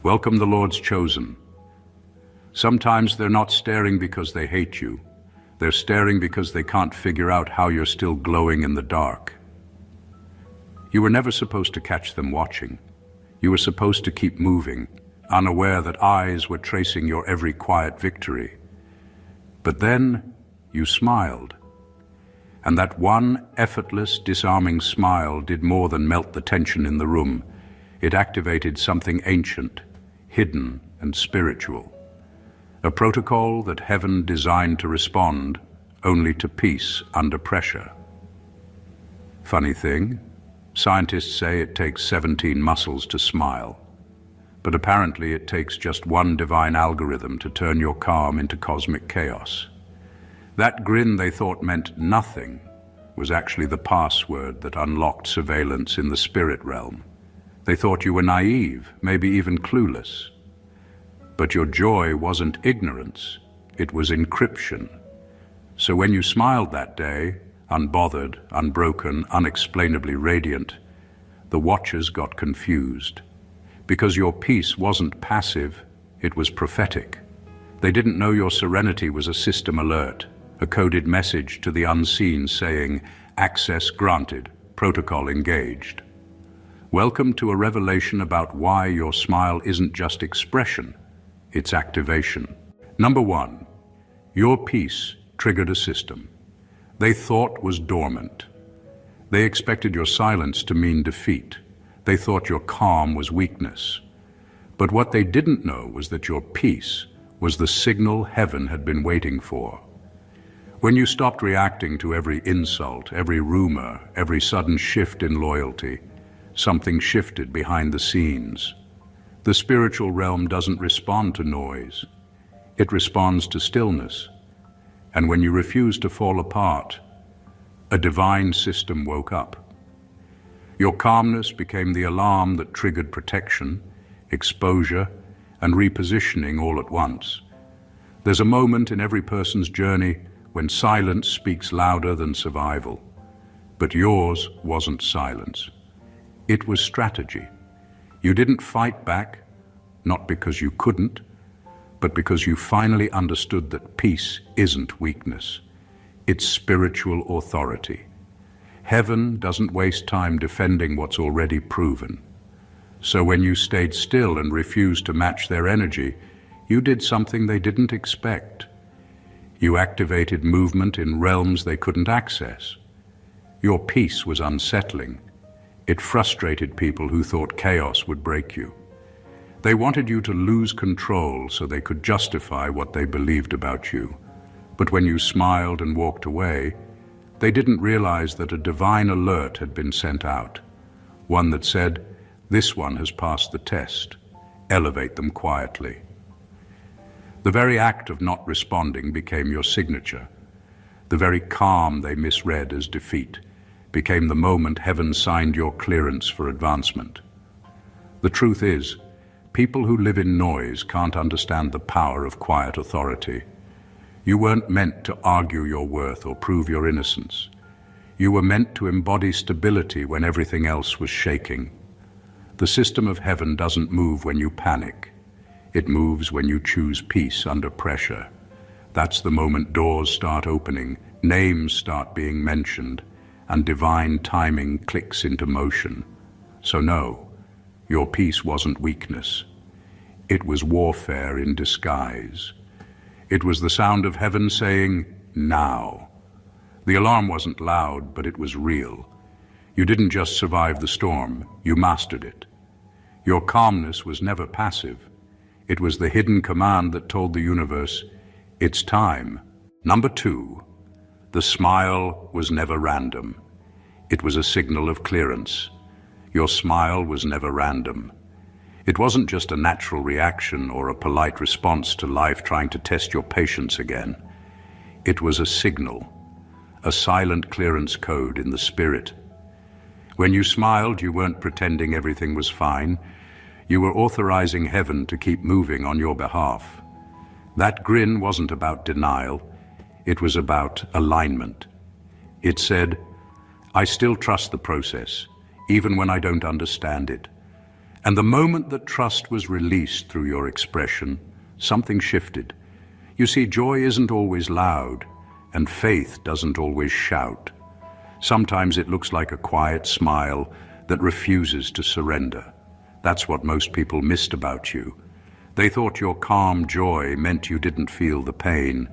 Welcome the Lord's chosen. Sometimes they're not staring because they hate you. They're staring because they can't figure out how you're still glowing in the dark. You were never supposed to catch them watching. You were supposed to keep moving, unaware that eyes were tracing your every quiet victory. But then you smiled. And that one effortless, disarming smile did more than melt the tension in the room. It activated something ancient, hidden and spiritual. A protocol that heaven designed to respond only to peace under pressure. Funny thing, scientists say it takes 17 muscles to smile. But apparently it takes just one divine algorithm to turn your calm into cosmic chaos. That grin they thought meant nothing was actually the password that unlocked surveillance in the spirit realm. They thought you were naive, maybe even clueless. But your joy wasn't ignorance, it was encryption. So when you smiled that day, unbothered, unbroken, unexplainably radiant, the watchers got confused. Because your peace wasn't passive, it was prophetic. They didn't know your serenity was a system alert, a coded message to the unseen saying, access granted, protocol engaged. Welcome to a revelation about why your smile isn't just expression, it's activation. Number one, your peace triggered a system they thought was dormant. They expected your silence to mean defeat. They thought your calm was weakness. But what they didn't know was that your peace was the signal heaven had been waiting for. When you stopped reacting to every insult, every rumor, every sudden shift in loyalty, something shifted behind the scenes. The spiritual realm doesn't respond to noise. It responds to stillness. And when you refuse to fall apart, a divine system woke up. Your calmness became the alarm that triggered protection, exposure, and repositioning all at once. There's a moment in every person's journey when silence speaks louder than survival. But yours wasn't silence. It was strategy. You didn't fight back, not because you couldn't, but because you finally understood that peace isn't weakness. It's spiritual authority. Heaven doesn't waste time defending what's already proven. So when you stayed still and refused to match their energy, you did something they didn't expect. You activated movement in realms they couldn't access. Your peace was unsettling. It frustrated people who thought chaos would break you. They wanted you to lose control so they could justify what they believed about you. But when you smiled and walked away, they didn't realize that a divine alert had been sent out. One that said, this one has passed the test. Elevate them quietly. The very act of not responding became your signature. The very calm they misread as defeat became the moment heaven signed your clearance for advancement. The truth is, people who live in noise can't understand the power of quiet authority. You weren't meant to argue your worth or prove your innocence. You were meant to embody stability when everything else was shaking. The system of heaven doesn't move when you panic. It moves when you choose peace under pressure. That's the moment doors start opening, names start being mentioned, and divine timing clicks into motion. So no, your peace wasn't weakness. It was warfare in disguise. It was the sound of heaven saying, now. The alarm wasn't loud, but it was real. You didn't just survive the storm, you mastered it. Your calmness was never passive. It was the hidden command that told the universe, it's time. Number two, the smile was never random. It was a signal of clearance. Your smile was never random. It wasn't just a natural reaction or a polite response to life trying to test your patience again. It was a signal, a silent clearance code in the spirit. When you smiled, you weren't pretending everything was fine. You were authorizing heaven to keep moving on your behalf. That grin wasn't about denial. It was about alignment. It said, I still trust the process, even when I don't understand it. And the moment that trust was released through your expression, something shifted. You see, joy isn't always loud, and faith doesn't always shout. Sometimes it looks like a quiet smile that refuses to surrender. That's what most people missed about you. They thought your calm joy meant you didn't feel the pain,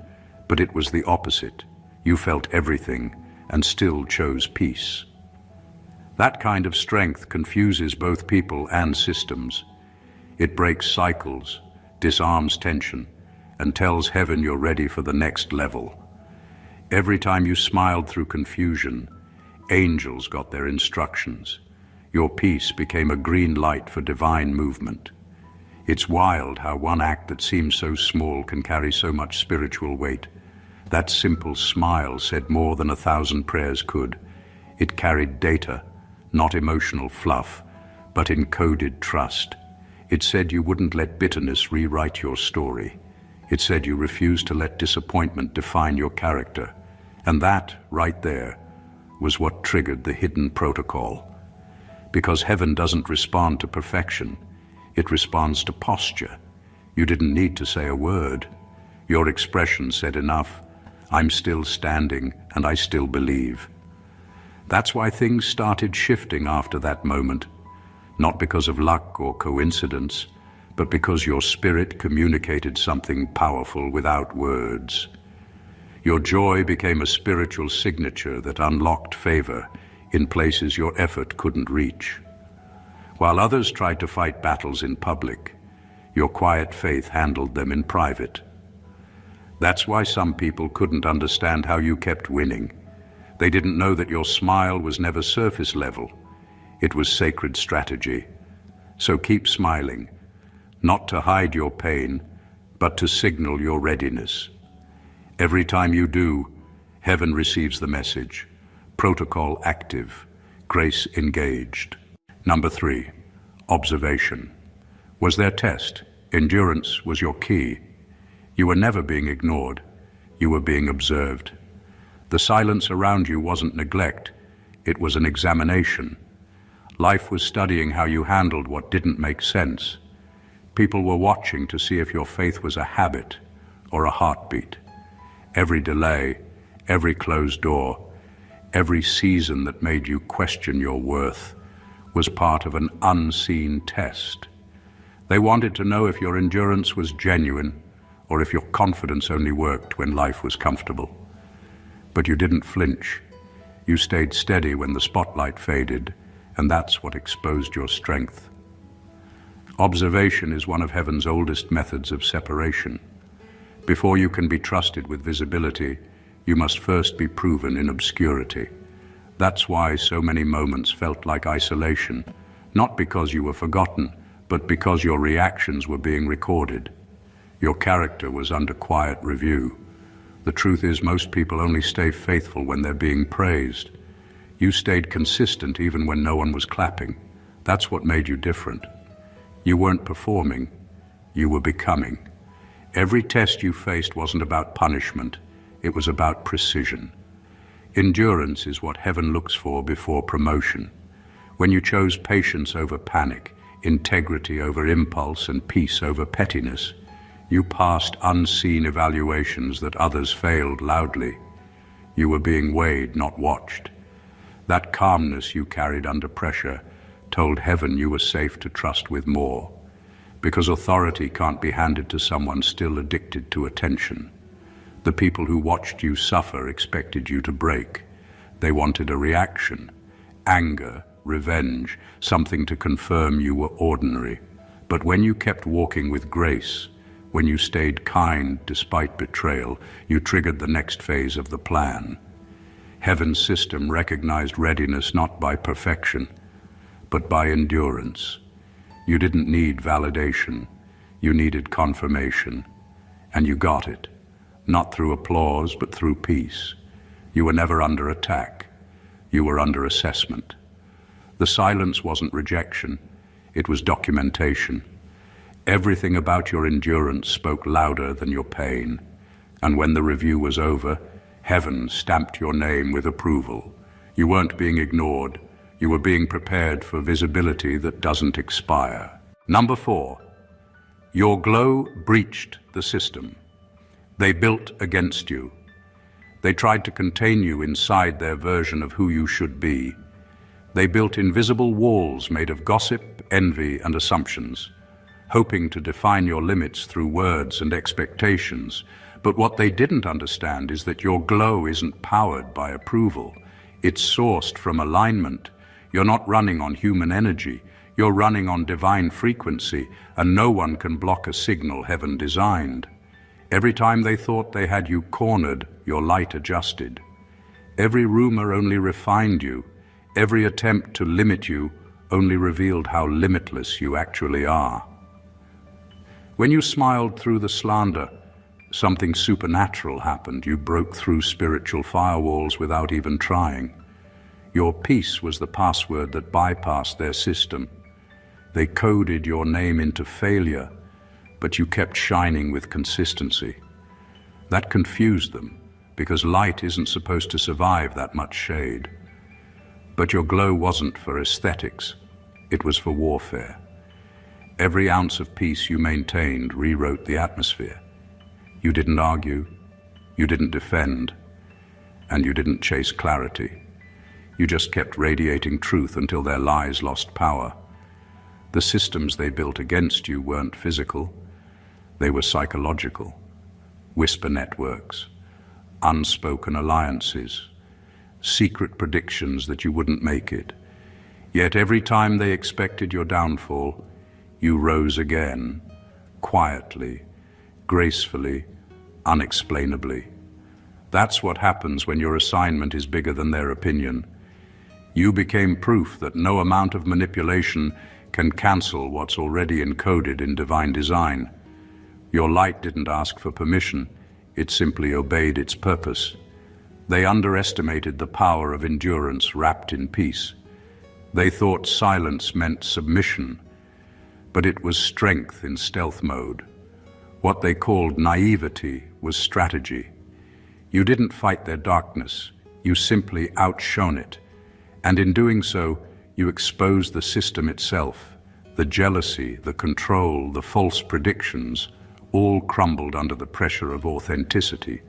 but it was the opposite. You felt everything and still chose peace. That kind of strength confuses both people and systems. It breaks cycles, disarms tension, and tells heaven you're ready for the next level. Every time you smiled through confusion, angels got their instructions. Your peace became a green light for divine movement. It's wild how one act that seems so small can carry so much spiritual weight. That simple smile said more than 1,000 prayers could. It carried data, not emotional fluff, but encoded trust. It said you wouldn't let bitterness rewrite your story. It said you refused to let disappointment define your character. And that, right there, was what triggered the hidden protocol. Because heaven doesn't respond to perfection, it responds to posture. You didn't need to say a word. Your expression said enough. I'm still standing, and I still believe. That's why things started shifting after that moment. Not because of luck or coincidence, but because your spirit communicated something powerful without words. Your joy became a spiritual signature that unlocked favor in places your effort couldn't reach. While others tried to fight battles in public, your quiet faith handled them in private. That's why some people couldn't understand how you kept winning. They didn't know that your smile was never surface level. It was sacred strategy. So keep smiling, not to hide your pain, but to signal your readiness. Every time you do, heaven receives the message. Protocol active, grace engaged. Number 3, observation. Was their test. Endurance was your key. You were never being ignored. You were being observed. The silence around you wasn't neglect. It was an examination. Life was studying how you handled what didn't make sense. People were watching to see if your faith was a habit or a heartbeat. Every delay, every closed door, every season that made you question your worth was part of an unseen test. They wanted to know if your endurance was genuine or if your confidence only worked when life was comfortable. But you didn't flinch. You stayed steady when the spotlight faded, and that's what exposed your strength. Observation is one of heaven's oldest methods of separation. Before you can be trusted with visibility, you must first be proven in obscurity. That's why so many moments felt like isolation, not because you were forgotten, but because your reactions were being recorded. Your character was under quiet review. The truth is, most people only stay faithful when they're being praised. You stayed consistent even when no one was clapping. That's what made you different. You weren't performing, you were becoming. Every test you faced wasn't about punishment, it was about precision. Endurance is what heaven looks for before promotion. When you chose patience over panic, integrity over impulse, and peace over pettiness, you passed unseen evaluations that others failed loudly. You were being weighed, not watched. That calmness you carried under pressure told heaven you were safe to trust with more, because authority can't be handed to someone still addicted to attention. The people who watched you suffer expected you to break. They wanted a reaction, anger, revenge, something to confirm you were ordinary. But when you kept walking with grace, when you stayed kind despite betrayal, you triggered the next phase of the plan. Heaven's system recognized readiness not by perfection, but by endurance. You didn't need validation, you needed confirmation, and you got it, not through applause, but through peace. You were never under attack, you were under assessment. The silence wasn't rejection, it was documentation. Everything about your endurance spoke louder than your pain, and when the review was over, heaven stamped your name with approval. You weren't being ignored, You were being prepared for visibility that doesn't expire. Number 4. Your glow breached the system. They built against you. They tried to contain you inside their version of who you should be. They built invisible walls made of gossip, envy, and assumptions, hoping to define your limits through words and expectations. But what they didn't understand is that your glow isn't powered by approval. It's sourced from alignment. You're not running on human energy. You're running on divine frequency, and no one can block a signal heaven designed. Every time they thought they had you cornered, your light adjusted. Every rumor only refined you. Every attempt to limit you only revealed how limitless you actually are. When you smiled through the slander, something supernatural happened. You broke through spiritual firewalls without even trying. Your peace was the password that bypassed their system. They coded your name into failure, but you kept shining with consistency. That confused them, because light isn't supposed to survive that much shade. But your glow wasn't for aesthetics. It was for warfare. Every ounce of peace you maintained rewrote the atmosphere. You didn't argue, you didn't defend, and you didn't chase clarity. You just kept radiating truth until their lies lost power. The systems they built against you weren't physical, they were psychological. Whisper networks, unspoken alliances, secret predictions that you wouldn't make it. Yet every time they expected your downfall, you rose again, quietly, gracefully, unexplainably. That's what happens when your assignment is bigger than their opinion. You became proof that no amount of manipulation can cancel what's already encoded in divine design. Your light didn't ask for permission, it simply obeyed its purpose. They underestimated the power of endurance wrapped in peace. They thought silence meant submission, but it was strength in stealth mode. What they called naivety was strategy. You didn't fight their darkness, you simply outshone it. And in doing so, you exposed the system itself. The jealousy, the control, the false predictions, all crumbled under the pressure of authenticity.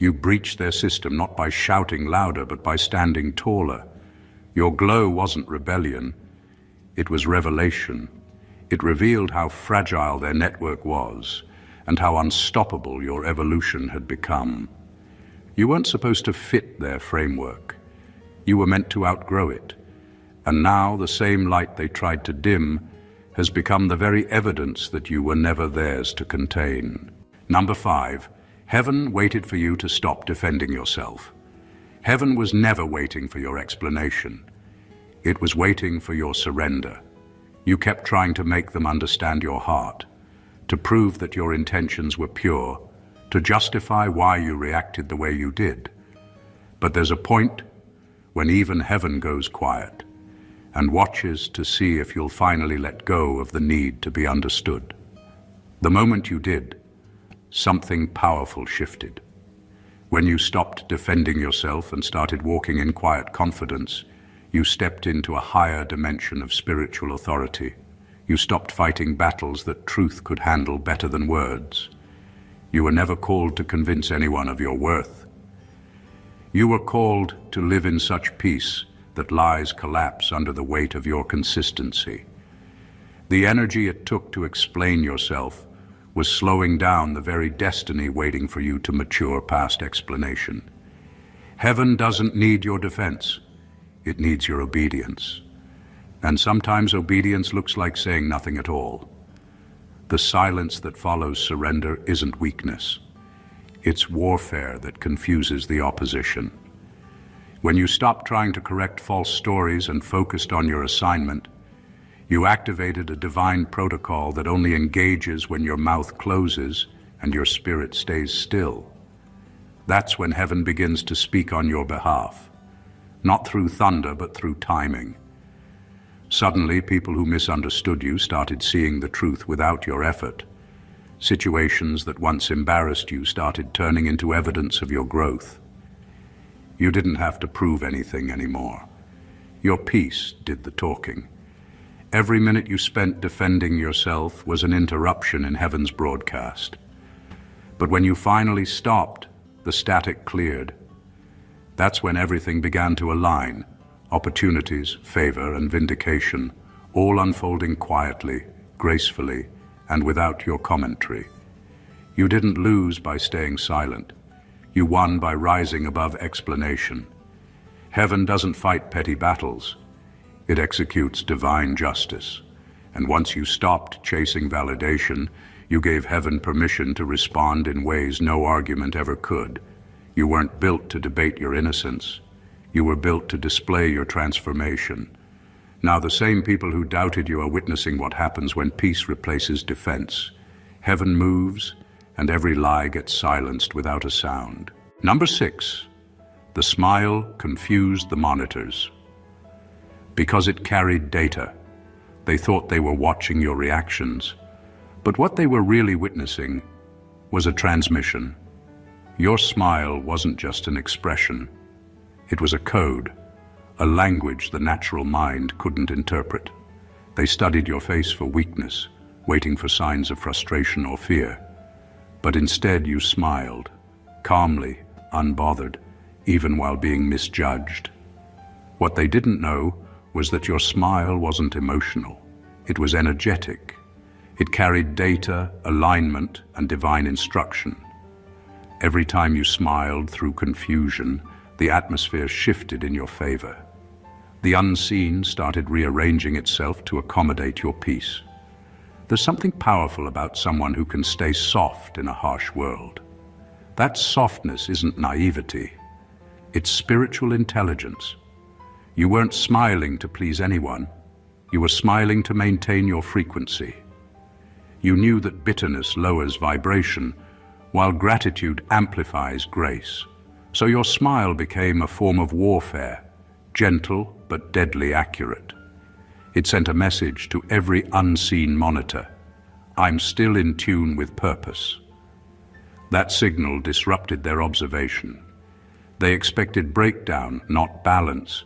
You breached their system not by shouting louder, but by standing taller. Your glow wasn't rebellion, it was revelation. It revealed how fragile their network was, and how unstoppable your evolution had become. You weren't supposed to fit their framework. You were meant to outgrow it. And now the same light they tried to dim has become the very evidence that you were never theirs to contain. Number 5, heaven waited for you to stop defending yourself. Heaven was never waiting for your explanation. It was waiting for your surrender. You kept trying to make them understand your heart, to prove that your intentions were pure, to justify why you reacted the way you did. But there's a point when even heaven goes quiet and watches to see if you'll finally let go of the need to be understood. The moment you did, something powerful shifted. When you stopped defending yourself and started walking in quiet confidence, you stepped into a higher dimension of spiritual authority. You stopped fighting battles that truth could handle better than words. You were never called to convince anyone of your worth. You were called to live in such peace that lies collapse under the weight of your consistency. The energy it took to explain yourself was slowing down the very destiny waiting for you to mature past explanation. Heaven doesn't need your defense, it needs your obedience. And sometimes obedience looks like saying nothing at all. The silence that follows surrender isn't weakness. It's warfare that confuses the opposition. When you stopped trying to correct false stories and focused on your assignment, you activated a divine protocol that only engages when your mouth closes and your spirit stays still. That's when heaven begins to speak on your behalf, not through thunder, but through timing. Suddenly, people who misunderstood you started seeing the truth without your effort. Situations that once embarrassed you started turning into evidence of your growth. You didn't have to prove anything anymore. Your peace did the talking. Every minute you spent defending yourself was an interruption in heaven's broadcast. But when you finally stopped, the static cleared. That's when everything began to align, opportunities, favor, and vindication, all unfolding quietly, gracefully, and without your commentary. You didn't lose by staying silent. You won by rising above explanation. Heaven doesn't fight petty battles. It executes divine justice. And once you stopped chasing validation, you gave heaven permission to respond in ways no argument ever could. You weren't built to debate your innocence. You were built to display your transformation. Now the same people who doubted you are witnessing what happens when peace replaces defense. Heaven moves, and every lie gets silenced without a sound. Number 6, the smile confused the monitors. Because it carried data, they thought they were watching your reactions. But what they were really witnessing was a transmission. Your smile wasn't just an expression. It was a code, a language the natural mind couldn't interpret. They studied your face for weakness, waiting for signs of frustration or fear. But instead you smiled, calmly, unbothered, even while being misjudged. What they didn't know was that your smile wasn't emotional. It was energetic. It carried data, alignment, and divine instruction. Every time you smiled through confusion, the atmosphere shifted in your favor. The unseen started rearranging itself to accommodate your peace. There's something powerful about someone who can stay soft in a harsh world. That softness isn't naivety. It's spiritual intelligence. You weren't smiling to please anyone. You were smiling to maintain your frequency. You knew that bitterness lowers vibration, while gratitude amplifies grace. So your smile became a form of warfare, gentle but deadly accurate. It sent a message to every unseen monitor. I'm still in tune with purpose. That signal disrupted their observation. They expected breakdown, not balance.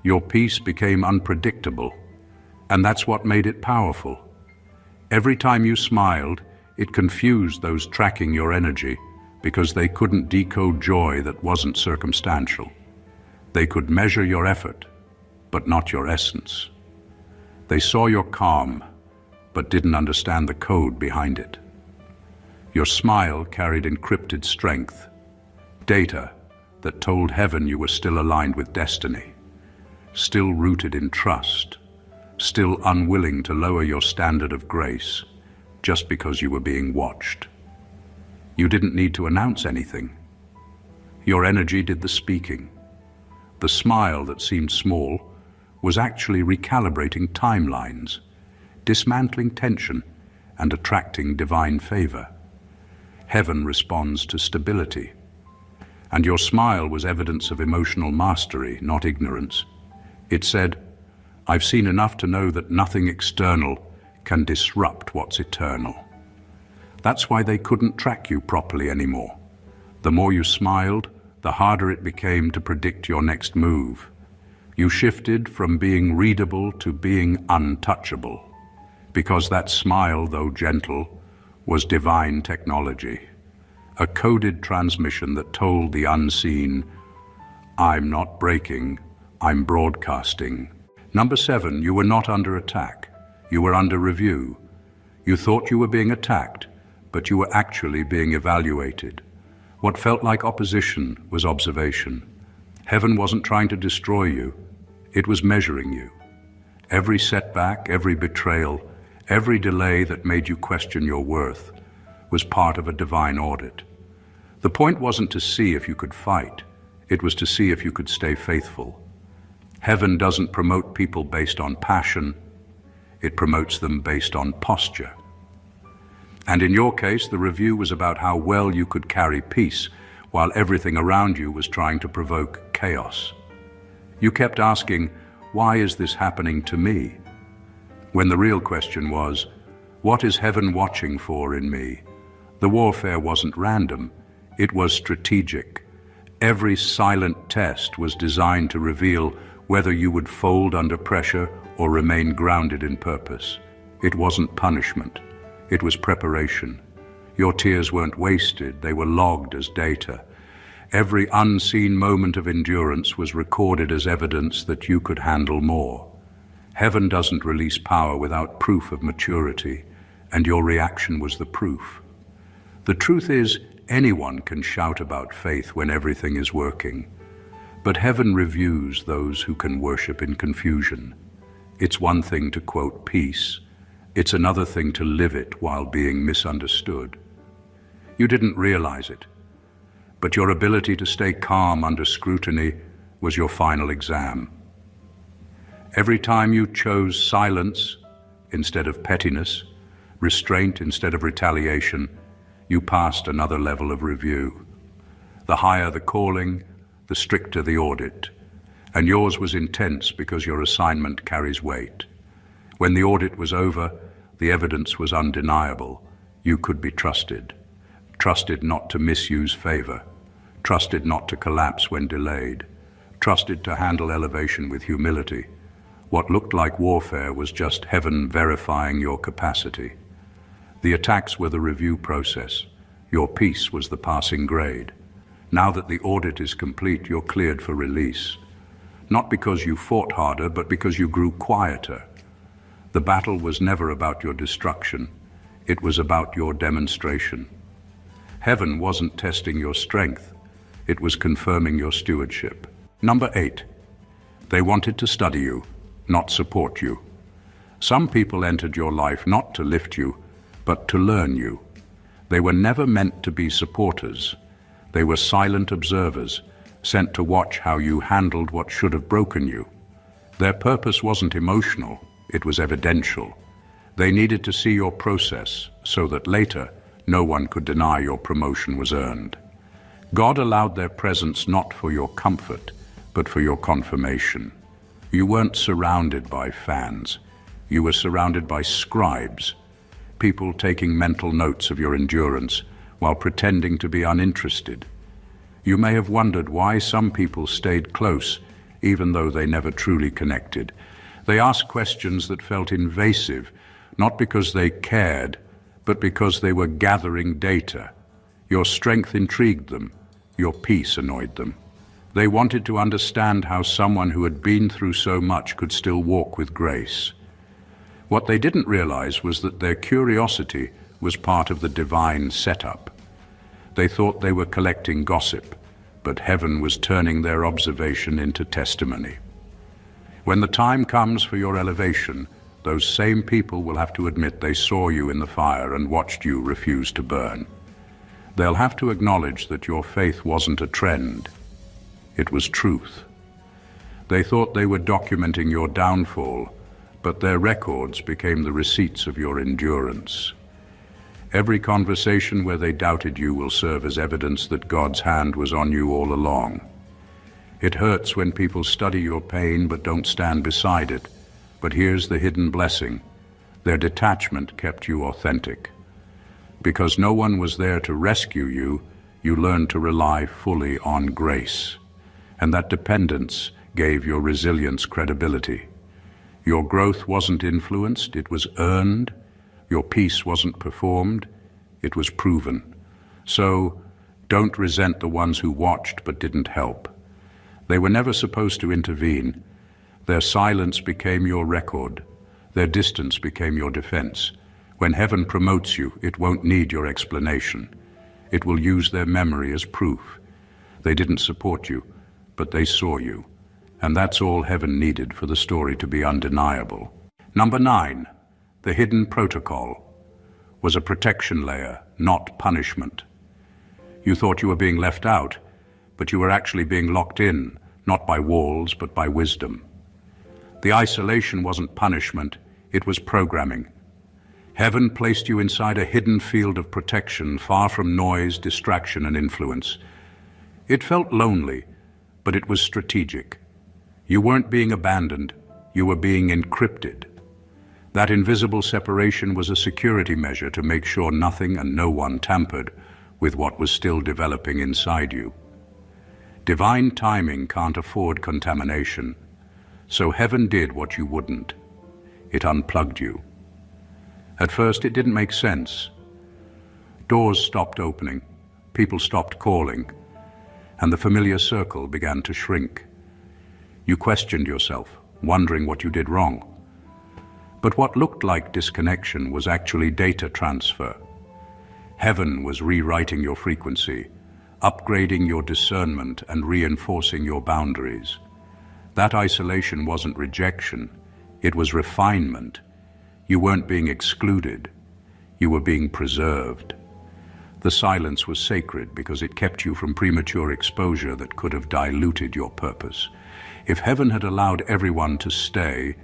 Your peace became unpredictable, and that's what made it powerful. Every time you smiled, it confused those tracking your energy because they couldn't decode joy that wasn't circumstantial. They could measure your effort, but not your essence. They saw your calm, but didn't understand the code behind it. Your smile carried encrypted strength, data that told heaven you were still aligned with destiny, still rooted in trust, still unwilling to lower your standard of grace just because you were being watched. You didn't need to announce anything. Your energy did the speaking. The smile that seemed small was actually recalibrating timelines, dismantling tension, and attracting divine favor. Heaven responds to stability. And your smile was evidence of emotional mastery, not ignorance. It said, I've seen enough to know that nothing external can disrupt what's eternal. That's why they couldn't track you properly anymore. The more you smiled, the harder it became to predict your next move. You shifted from being readable to being untouchable, because that smile, though gentle, was divine technology, a coded transmission that told the unseen, I'm not breaking, I'm broadcasting. Number 7, you were not under attack. You were under review. You thought you were being attacked, but you were actually being evaluated. What felt like opposition was observation. Heaven wasn't trying to destroy you. It was measuring you. Every setback, every betrayal, every delay that made you question your worth was part of a divine audit. The point wasn't to see if you could fight. It was to see if you could stay faithful. Heaven doesn't promote people based on passion. It promotes them based on posture. And in your case, the review was about how well you could carry peace while everything around you was trying to provoke chaos. You kept asking, why is this happening to me? When the real question was, what is heaven watching for in me? The warfare wasn't random, it was strategic. Every silent test was designed to reveal whether you would fold under pressure or remain grounded in purpose. It wasn't punishment. It was preparation. Your tears weren't wasted, they were logged as data. Every unseen moment of endurance was recorded as evidence that you could handle more. Heaven doesn't release power without proof of maturity, and your reaction was the proof. The truth is, anyone can shout about faith when everything is working, but heaven reviews those who can worship in confusion. It's one thing to quote peace, it's another thing to live it while being misunderstood. You didn't realize it, but your ability to stay calm under scrutiny was your final exam. Every time you chose silence instead of pettiness, restraint instead of retaliation, you passed another level of review. The higher the calling, the stricter the audit, and yours was intense because your assignment carries weight. When the audit was over, the evidence was undeniable. You could be trusted. Trusted not to misuse favor. Trusted not to collapse when delayed. Trusted to handle elevation with humility. What looked like warfare was just heaven verifying your capacity. The attacks were the review process. Your peace was the passing grade. Now that the audit is complete, you're cleared for release. Not because you fought harder, but because you grew quieter. The battle was never about your destruction. It was about your demonstration. Heaven wasn't testing your strength. It was confirming your stewardship. Number 8. They wanted to study you, not support you. Some people entered your life not to lift you, but to learn you. They were never meant to be supporters. They were silent observers, sent to watch how you handled what should have broken you. Their purpose wasn't emotional, it was evidential. They needed to see your process so that later no one could deny your promotion was earned. God allowed their presence not for your comfort, but for your confirmation. You weren't surrounded by fans. You were surrounded by scribes, people taking mental notes of your endurance while pretending to be uninterested. You may have wondered why some people stayed close, even though they never truly connected. They asked questions that felt invasive, not because they cared, but because they were gathering data. Your strength intrigued them. Your peace annoyed them. They wanted to understand how someone who had been through so much could still walk with grace. What they didn't realize was that their curiosity was part of the divine setup. They thought they were collecting gossip, but heaven was turning their observation into testimony. When the time comes for your elevation, those same people will have to admit they saw you in the fire and watched you refuse to burn. They'll have to acknowledge that your faith wasn't a trend. It was truth. They thought they were documenting your downfall, but their records became the receipts of your endurance. Every conversation where they doubted you will serve as evidence that God's hand was on you all along. It hurts when people study your pain but don't stand beside it. But here's the hidden blessing. Their detachment kept you authentic. Because no one was there to rescue you, you learned to rely fully on grace. And that dependence gave your resilience credibility. Your growth wasn't influenced, it was earned. Your peace wasn't performed, it was proven. So, don't resent the ones who watched but didn't help. They were never supposed to intervene. Their silence became your record. Their distance became your defense. When heaven promotes you, it won't need your explanation. It will use their memory as proof. They didn't support you, but they saw you. And that's all heaven needed for the story to be undeniable. Number 9, the hidden protocol was a protection layer, not punishment. You thought you were being left out, but you were actually being locked in, not by walls, but by wisdom. The isolation wasn't punishment, it was programming. Heaven placed you inside a hidden field of protection, far from noise, distraction, and influence. It felt lonely, but it was strategic. You weren't being abandoned, you were being encrypted. That invisible separation was a security measure to make sure nothing and no one tampered with what was still developing inside you. Divine timing can't afford contamination. So heaven did what you wouldn't. It unplugged you. At first, it didn't make sense. Doors stopped opening, people stopped calling, and the familiar circle began to shrink. You questioned yourself, wondering what you did wrong. But what looked like disconnection was actually data transfer. Heaven was rewriting your frequency, upgrading your discernment and reinforcing your boundaries. That isolation wasn't rejection, it was refinement. You weren't being excluded, you were being preserved. The silence was sacred because it kept you from premature exposure that could have diluted your purpose. If heaven had allowed everyone to stay,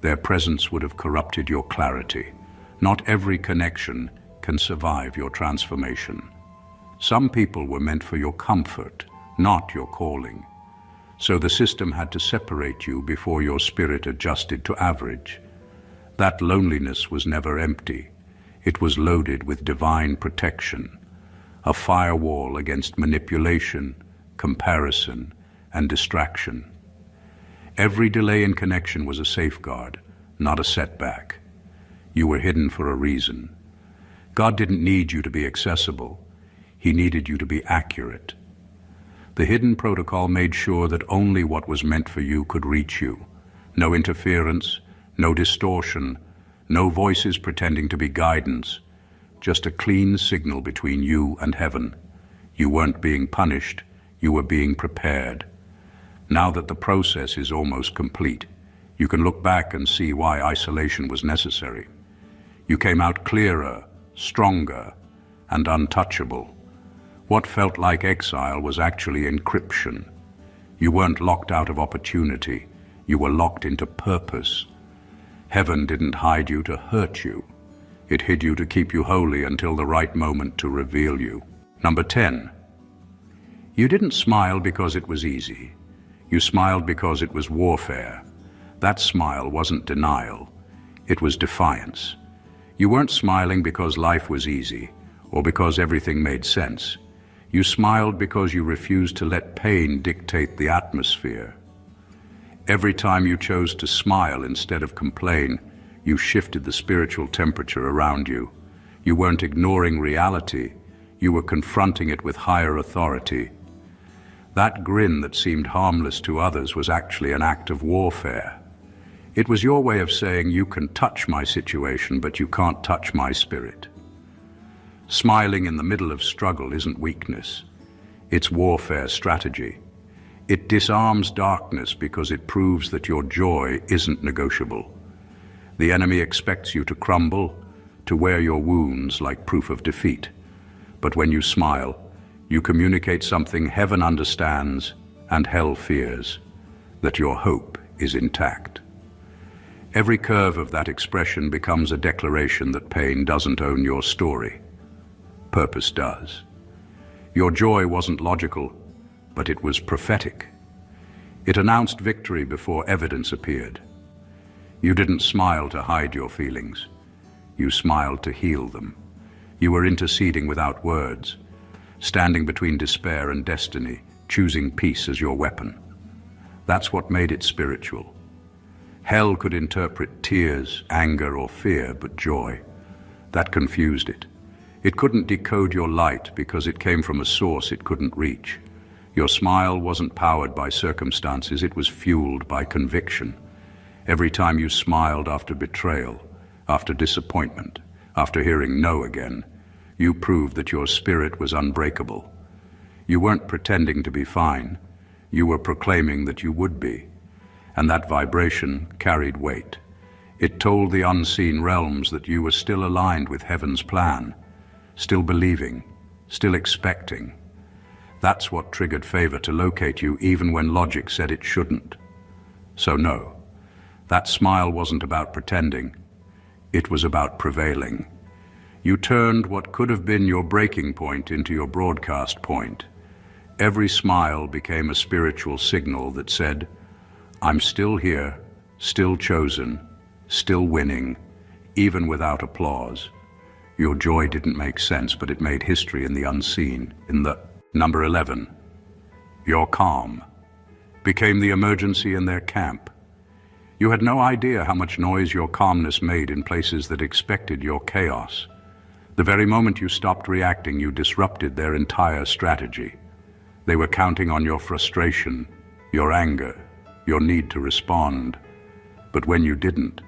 their presence would have corrupted your clarity. Not every connection can survive your transformation. Some people were meant for your comfort, not your calling. So the system had to separate you before your spirit adjusted to average. That loneliness was never empty. It was loaded with divine protection, a firewall against manipulation, comparison, and distraction. Every delay in connection was a safeguard, not a setback. You were hidden for a reason. God didn't need you to be accessible. He needed you to be accurate. The hidden protocol made sure that only what was meant for you could reach you. No interference, no distortion, no voices pretending to be guidance, just a clean signal between you and heaven. You weren't being punished, you were being prepared. Now that the process is almost complete, you can look back and see why isolation was necessary. You came out clearer, stronger, and untouchable. What felt like exile was actually encryption. You weren't locked out of opportunity, you were locked into purpose. Heaven didn't hide you to hurt you. It hid you to keep you holy until the right moment to reveal you. Number 10. You didn't smile because it was easy. You smiled because it was warfare. That smile wasn't denial. It was defiance. You weren't smiling because life was easy or because everything made sense. You smiled because you refused to let pain dictate the atmosphere. Every time you chose to smile instead of complain, you shifted the spiritual temperature around you. You weren't ignoring reality, you were confronting it with higher authority. That grin that seemed harmless to others was actually an act of warfare. It was your way of saying, you can touch my situation, but you can't touch my spirit. Smiling in the middle of struggle isn't weakness. It's warfare strategy. It disarms darkness because it proves that your joy isn't negotiable. The enemy expects you to crumble, to wear your wounds like proof of defeat. But when you smile, you communicate something heaven understands and hell fears, that your hope is intact. Every curve of that expression becomes a declaration that pain doesn't own your story. Purpose does. Your joy wasn't logical, but it was prophetic. It announced victory before evidence appeared. You didn't smile to hide your feelings. You smiled to heal them. You were interceding without words, standing between despair and destiny, choosing peace as your weapon. That's what made it spiritual. Hell could interpret tears, anger, or fear, but joy. That confused it. It couldn't decode your light because it came from a source it couldn't reach. Your smile wasn't powered by circumstances, it was fueled by conviction. Every time you smiled after betrayal, after disappointment, after hearing no again, you proved that your spirit was unbreakable. You weren't pretending to be fine, you were proclaiming that you would be. And that vibration carried weight. It told the unseen realms that you were still aligned with heaven's plan, still believing, still expecting. That's what triggered favor to locate you even when logic said it shouldn't. So no, that smile wasn't about pretending. It was about prevailing. You turned what could have been your breaking point into your broadcast point. Every smile became a spiritual signal that said, I'm still here, still chosen, still winning, even without applause. Your joy didn't make sense, but it made history in the unseen. Number 11, your calm became the emergency in their camp. You had no idea how much noise your calmness made in places that expected your chaos. The very moment you stopped reacting, you disrupted their entire strategy. They were counting on your frustration, your anger, your need to respond. But when you didn't,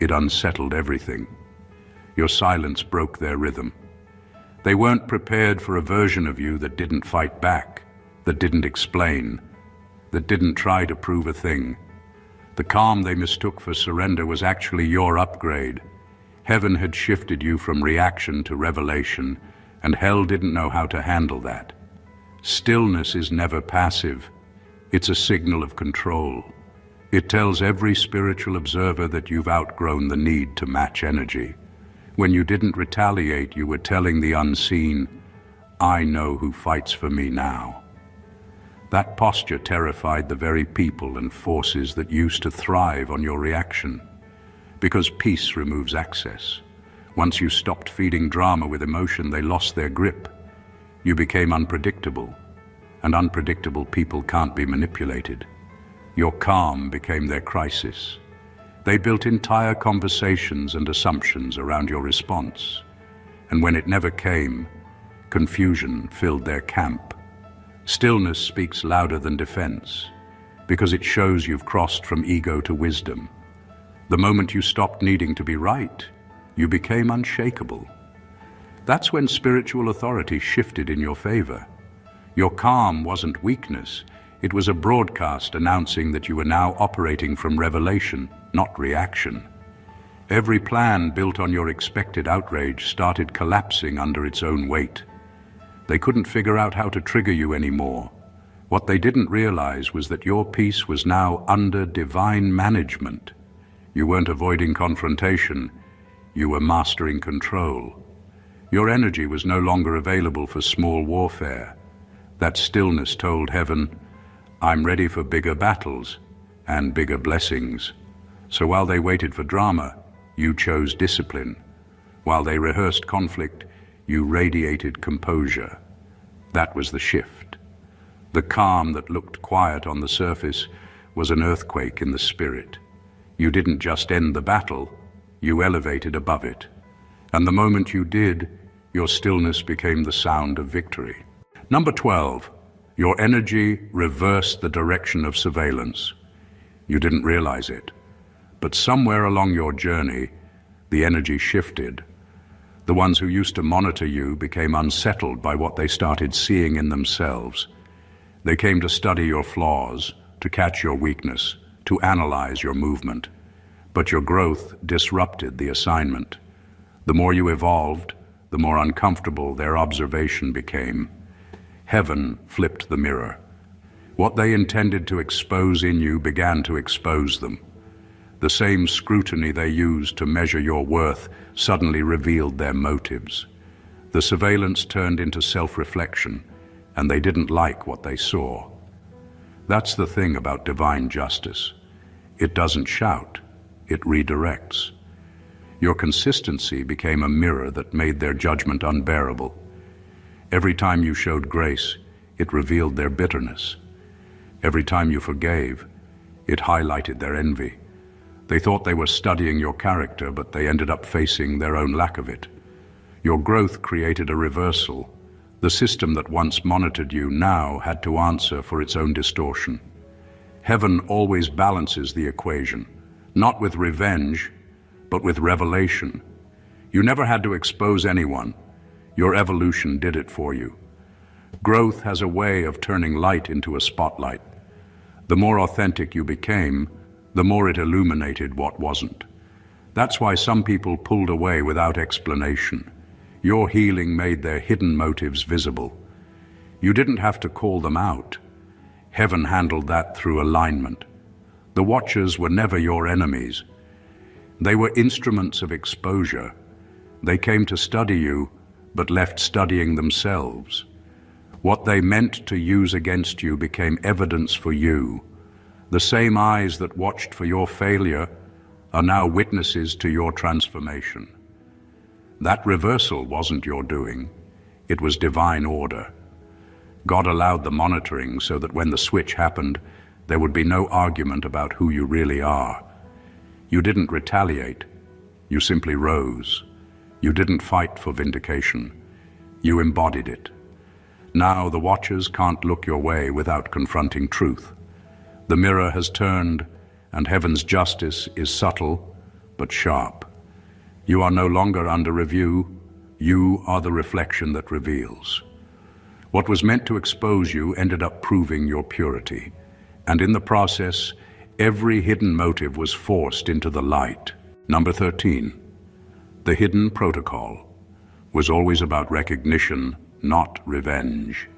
it unsettled everything. Your silence broke their rhythm. They weren't prepared for a version of you that didn't fight back, that didn't explain, that didn't try to prove a thing. The calm they mistook for surrender was actually your upgrade. Heaven had shifted you from reaction to revelation, and hell didn't know how to handle that. Stillness is never passive. It's a signal of control. It tells every spiritual observer that you've outgrown the need to match energy. When you didn't retaliate, you were telling the unseen, I know who fights for me now. That posture terrified the very people and forces that used to thrive on your reaction. Because peace removes access. Once you stopped feeding drama with emotion, they lost their grip. You became unpredictable, and unpredictable people can't be manipulated. Your calm became their crisis. They built entire conversations and assumptions around your response. And when it never came, confusion filled their camp. Stillness speaks louder than defense, because it shows you've crossed from ego to wisdom. The moment you stopped needing to be right, you became unshakable. That's when spiritual authority shifted in your favor. Your calm wasn't weakness. It was a broadcast announcing that you were now operating from revelation, not reaction. Every plan built on your expected outrage started collapsing under its own weight. They couldn't figure out how to trigger you anymore. What they didn't realize was that your peace was now under divine management. You weren't avoiding confrontation, you were mastering control. Your energy was no longer available for small warfare. That stillness told heaven, I'm ready for bigger battles and bigger blessings. So while they waited for drama, you chose discipline. While they rehearsed conflict, you radiated composure. That was the shift. The calm that looked quiet on the surface was an earthquake in the spirit. You didn't just end the battle, you elevated above it. And the moment you did, your stillness became the sound of victory. Number 12, your energy reversed the direction of surveillance. You didn't realize it, but somewhere along your journey, the energy shifted. The ones who used to monitor you became unsettled by what they started seeing in themselves. They came to study your flaws, to catch your weakness, to analyze your movement. But your growth disrupted the assignment. The more you evolved, the more uncomfortable their observation became. Heaven flipped the mirror. What they intended to expose in you began to expose them. The same scrutiny they used to measure your worth suddenly revealed their motives. The surveillance turned into self-reflection, and they didn't like what they saw. That's the thing about divine justice. It doesn't shout, it redirects. Your consistency became a mirror that made their judgment unbearable. Every time you showed grace, it revealed their bitterness. Every time you forgave, it highlighted their envy. They thought they were studying your character, but they ended up facing their own lack of it. Your growth created a reversal. The system that once monitored you now had to answer for its own distortion. Heaven always balances the equation, not with revenge, but with revelation. You never had to expose anyone. Your evolution did it for you. Growth has a way of turning light into a spotlight. The more authentic you became, the more it illuminated what wasn't. That's why some people pulled away without explanation. Your healing made their hidden motives visible. You didn't have to call them out. Heaven handled that through alignment. The watchers were never your enemies. They were instruments of exposure. They came to study you, but left studying themselves. What they meant to use against you became evidence for you. The same eyes that watched for your failure are now witnesses to your transformation. That reversal wasn't your doing. It was divine order. God allowed the monitoring so that when the switch happened, There would be no argument about who you really are. You didn't retaliate. You simply rose. You didn't fight for vindication. You embodied it. Now the watchers can't look your way without confronting truth. The mirror has turned, and heaven's justice is subtle but sharp. You are no longer under review. You are the reflection that reveals. What was meant to expose you ended up proving your purity. And in the process, every hidden motive was forced into the light. Number 13. The hidden protocol was always about recognition, not revenge.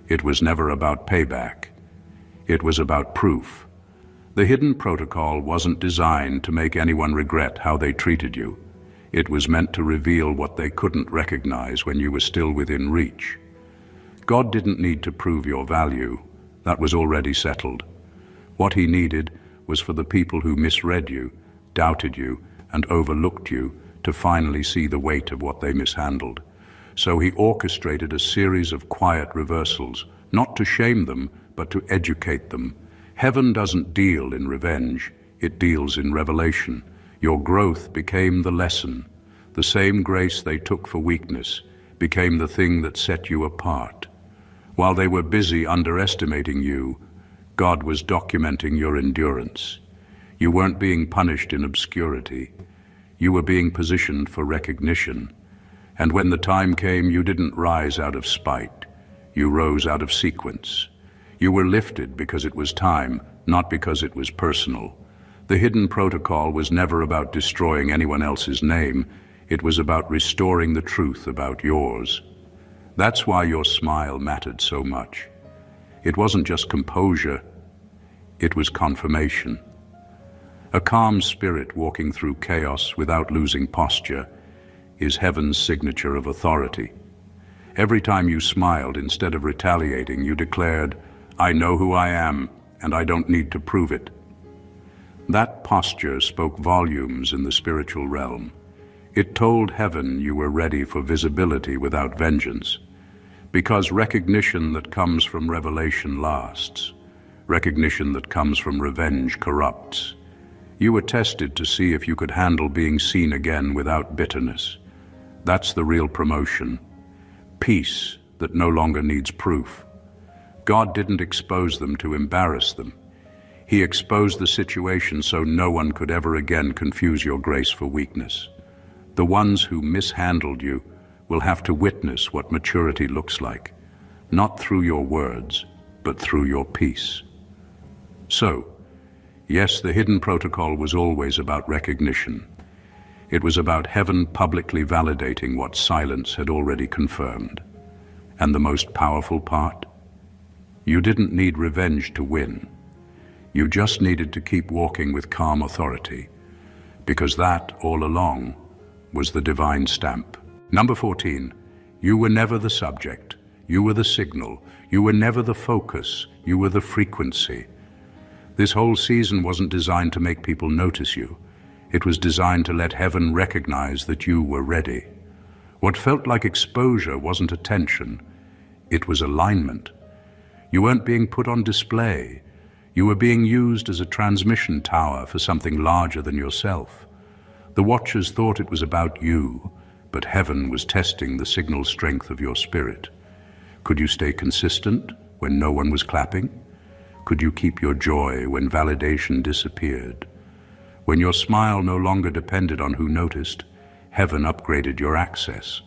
It was never about payback. It was about proof. The hidden protocol wasn't designed to make anyone regret how they treated you. It was meant to reveal what they couldn't recognize when you were still within reach. God didn't need to prove your value. That was already settled. What he needed was for the people who misread you, doubted you, and overlooked you to finally see the weight of what they mishandled. So he orchestrated a series of quiet reversals, not to shame them, but to educate them. Heaven doesn't deal in revenge, it deals in revelation. Your growth became the lesson. The same grace they took for weakness became the thing that set you apart. While they were busy underestimating you, God was documenting your endurance. You weren't being punished in obscurity. You were being positioned for recognition. And when the time came, you didn't rise out of spite. You rose out of sequence. You were lifted because it was time, not because it was personal. The hidden protocol was never about destroying anyone else's name. It was about restoring the truth about yours. That's why your smile mattered so much. It wasn't just composure, it was confirmation. A calm spirit walking through chaos without losing posture is heaven's signature of authority. Every time you smiled, instead of retaliating, you declared, "I know who I am, and I don't need to prove it." That posture spoke volumes in the spiritual realm. It told heaven you were ready for visibility without vengeance. Because recognition that comes from revelation lasts. Recognition that comes from revenge corrupts. You were tested to see if you could handle being seen again without bitterness. That's the real promotion. Peace that no longer needs proof. God didn't expose them to embarrass them. He exposed the situation so no one could ever again confuse your grace for weakness. The ones who mishandled you will have to witness what maturity looks like, not through your words, but through your peace. So, yes, the hidden protocol was always about recognition. It was about heaven publicly validating what silence had already confirmed. And the most powerful part? You didn't need revenge to win. You just needed to keep walking with calm authority, because that, all along, was the divine stamp. Number 14, you were never the subject. You were the signal. You were never the focus. You were the frequency. This whole season wasn't designed to make people notice you. It was designed to let heaven recognize that you were ready. What felt like exposure wasn't attention. It was alignment. You weren't being put on display. You were being used as a transmission tower for something larger than yourself. The watchers thought it was about you, but heaven was testing the signal strength of your spirit. Could you stay consistent when no one was clapping? Could you keep your joy when validation disappeared? When your smile no longer depended on who noticed, heaven upgraded your access.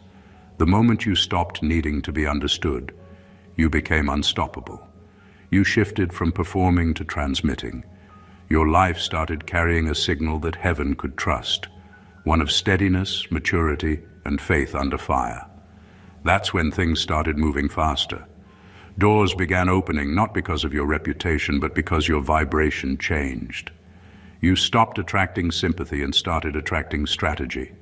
The moment you stopped needing to be understood, you became unstoppable. You shifted from performing to transmitting. Your life started carrying a signal that heaven could trust, one of steadiness, maturity, and faith under fire. That's when things started moving faster. Doors began opening not because of your reputation, but because your vibration changed. You stopped attracting sympathy and started attracting strategy.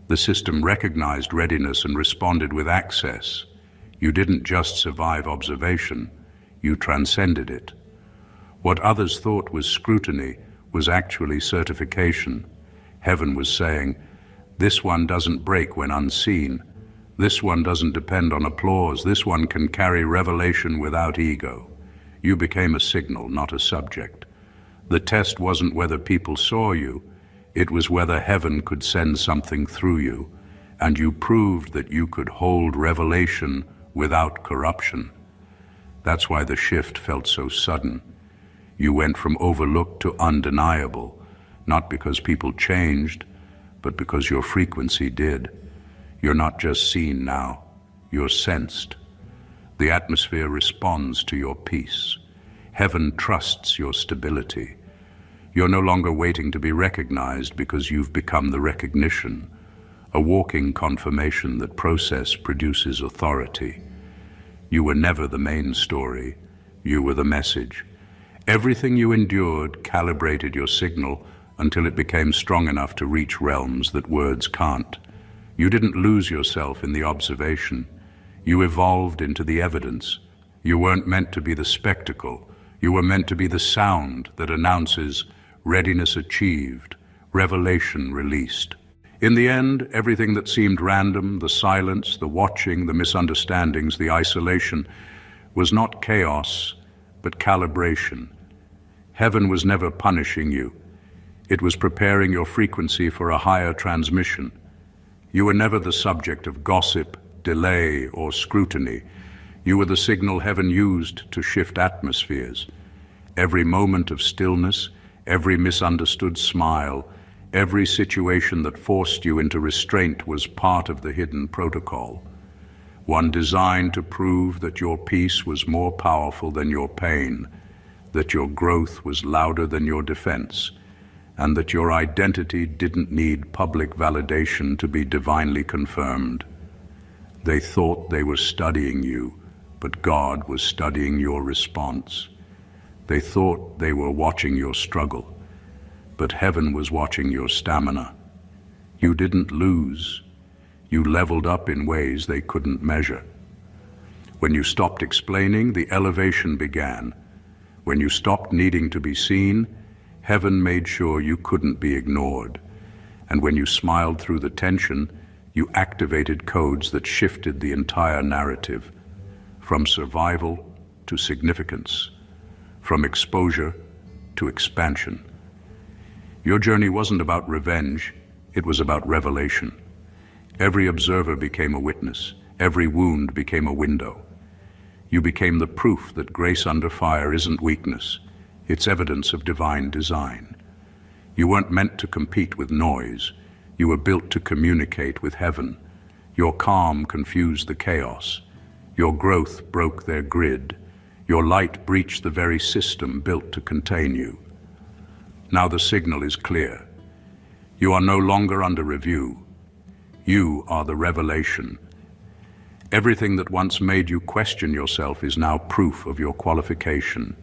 The system recognized readiness and responded with access. You didn't just survive observation, you transcended it. What others thought was scrutiny was actually certification. Heaven was saying, "This one doesn't break when unseen. This one doesn't depend on applause. This one can carry revelation without ego." You became a signal, not a subject. The test wasn't whether people saw you, it was whether heaven could send something through you, and you proved that you could hold revelation without corruption. That's why the shift felt so sudden. You went from overlooked to undeniable, not because people changed, but because your frequency did. You're not just seen now, you're sensed. The atmosphere responds to your peace. Heaven trusts your stability. You're no longer waiting to be recognized because you've become the recognition, a walking confirmation that process produces authority. You were never the main story, you were the message. Everything you endured calibrated your signal until it became strong enough to reach realms that words can't. You didn't lose yourself in the observation. You evolved into the evidence. You weren't meant to be the spectacle. You were meant to be the sound that announces readiness achieved, revelation released. In the end, everything that seemed random, the silence, the watching, the misunderstandings, the isolation, was not chaos, but calibration. Heaven was never punishing you. It was preparing your frequency for a higher transmission. You were never the subject of gossip, delay, or scrutiny. You were the signal heaven used to shift atmospheres. Every moment of stillness, every misunderstood smile, every situation that forced you into restraint was part of the hidden protocol. One designed to prove that your peace was more powerful than your pain, that your growth was louder than your defense, and that your identity didn't need public validation to be divinely confirmed. They thought they were studying you, but God was studying your response. They thought they were watching your struggle, but heaven was watching your stamina. You didn't lose. You leveled up in ways they couldn't measure. When you stopped explaining, the elevation began. When you stopped needing to be seen, heaven made sure you couldn't be ignored. And when you smiled through the tension, you activated codes that shifted the entire narrative, from survival to significance, from exposure to expansion. Your journey wasn't about revenge, it was about revelation. Every observer became a witness, every wound became a window. You became the proof that grace under fire isn't weakness, it's evidence of divine design. You weren't meant to compete with noise, you were built to communicate with heaven. Your calm confused the chaos. Your growth broke their grid. Your light breached the very system built to contain you. Now the signal is clear. You are no longer under review. You are the revelation. Everything that once made you question yourself is now proof of your qualification.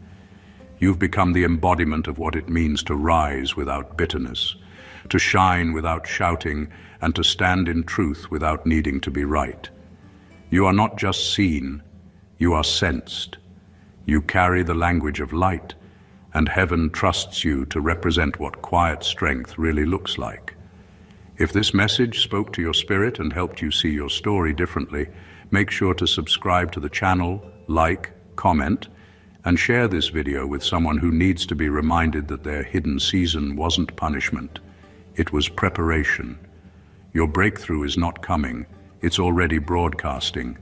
You've become the embodiment of what it means to rise without bitterness, to shine without shouting, and to stand in truth without needing to be right. You are not just seen, you are sensed. You carry the language of light, and heaven trusts you to represent what quiet strength really looks like. If this message spoke to your spirit and helped you see your story differently, make sure to subscribe to the channel, like, comment, and share this video with someone who needs to be reminded that their hidden season wasn't punishment. It was preparation. Your breakthrough is not coming, it's already broadcasting.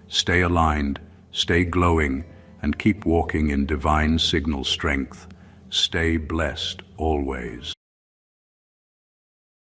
Stay aligned, stay glowing, and keep walking in divine signal strength. Stay blessed always.